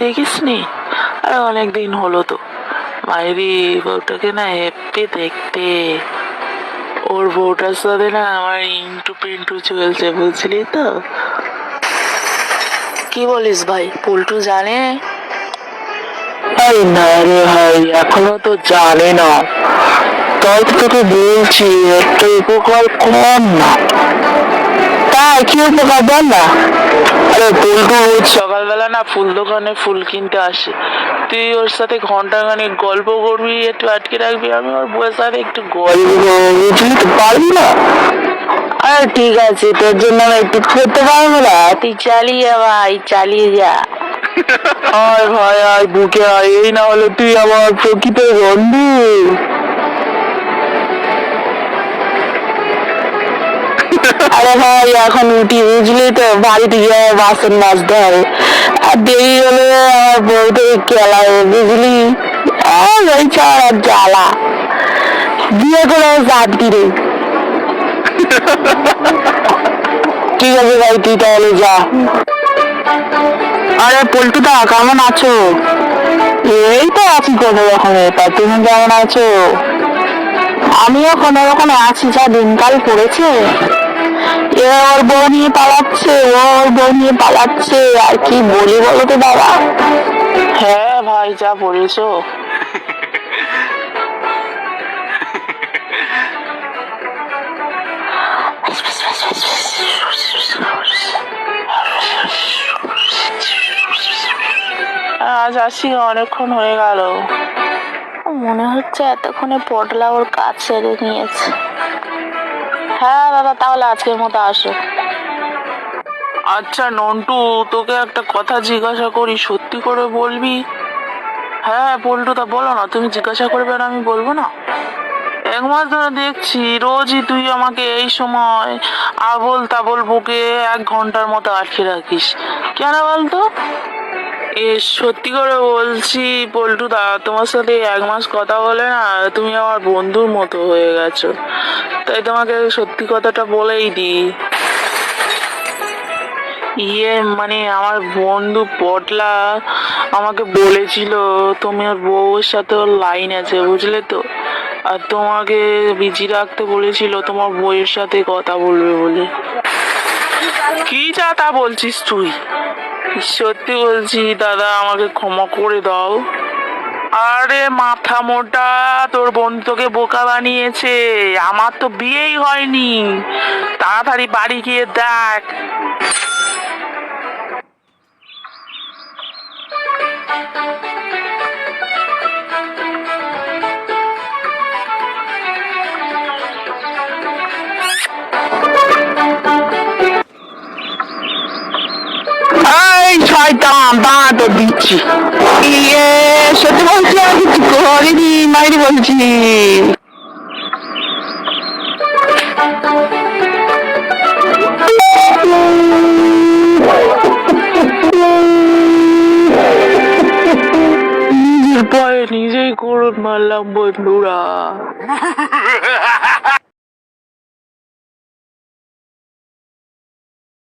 দেখিসনি? আরে অনেকদিন হলো তো। মাইরি বউটাকে না হেব্বি দেখতে। ওর বউটার সাথে না আমার ইন্টু পিন্টু চলছে, বুঝলি তো? কি বলিস ভাই, পল্টু জানে? আরে না রে ভাই, এখনো তো জানে না। তাই তো তোকে বলছি একটা উপকার কর না। তাই কি উপকার বল না? আরে পল্টু রোজ সকালবেলা না ফুল দোকানে ফুল কিনতে আসে। তুই ওর সাথে ঘন্টাখানিক গল্প করবি, একটু আটকে রাখবি, আমি ওর বউয়ের সাথে একটু গল্প করবো, বুঝলি তো? পারবি না? আরে ঠিক আছে, তোর জন্য আমি একটু করতে পারবো না? তুই চালিয়ে ভাই, চালিয়ে যা। আয় ভাই আয়, বুকে আয়, এই না হলে তুই আমার প্রকৃত বন্ধু। আরে ভাই এখন উঠি, বুঝলি তো? বাড়িতে গিয়ে বাসন মাজতে হবে, আর দেরি হলে আমার বউতে খেলাবে, বুঝলি? আর ওই ছাড় আর জ্বালা, বিয়ে করে শান্তি রে। ঠিক আছে ভাই, তুই তাহলে যা। আরে পল্টুদা, কেমন আছো? এই তো আছি কোনো রকমে, তা তুমি কেমন আছো? আমিও কোনো রকমে আছি, যা দিনকাল পড়েছে। এ ওর বউ নিয়ে পালাচ্ছে, ওর বউ নিয়ে পালাচ্ছে, আর কি বলি বলো তো বাবা? হ্যাঁ ভাই, যা বলেছো। আজ আসি অনেকক্ষণ হয়ে গেল। মনে হচ্ছে এতক্ষণে পটলা ওর কাজ ছেড়ে নিয়েছে। হ্যাঁ দাদা, তাহলে আজকের মতো আসো। আচ্ছা নন্টু, তোকে একটা কথা জিজ্ঞাসা করি, সত্যি করে বলবি? হ্যাঁ পল্টুদা, বলো না, তুমি জিজ্ঞাসা করবে আর আমি বলবো না? 1 মাস ধরে দেখছি রোজই তুই আমাকে এই সময় আবোল তাবোল বুকে 1 ঘন্টার মতো আটকে রাখিস, কেন বলতো? সত্যি করে বলছি পল্টুদা, তোমার সাথে 1 মাস কথা বলে না তুমি আমার বন্ধুর মতো হয়ে গেছো, তাই তোমাকে সত্যি কথাটা বলেই দি। মানে আমার বন্ধু পটলা আমাকে বলেছিল তুমি ওর বউয়ের সাথে ওর লাইন আছে, বুঝলে তো? আর তোমাকে বিজি রাখতে বলেছিল তোমার বউয়ের সাথে কথা বলবে বলে। কি যা তা বলছিস তুই? সত্যি বলছি দাদা, আমাকে ক্ষমা করে দাও। আরে মাথা মোটা, তোর বন্ধু তোকে বোকা বানিয়েছে, আমার তো বিয়েই হয়নি। তাড়াতাড়ি বাড়ি গিয়ে দেখ। এই শয়তান, দাঁড়া তো দিচ্ছি। সত্যি বলছি, আমি কিছু করিনি, মাইরি বলছি। নিজের পায়ে নিজেই কোড় মারলাম বন্ধুরা।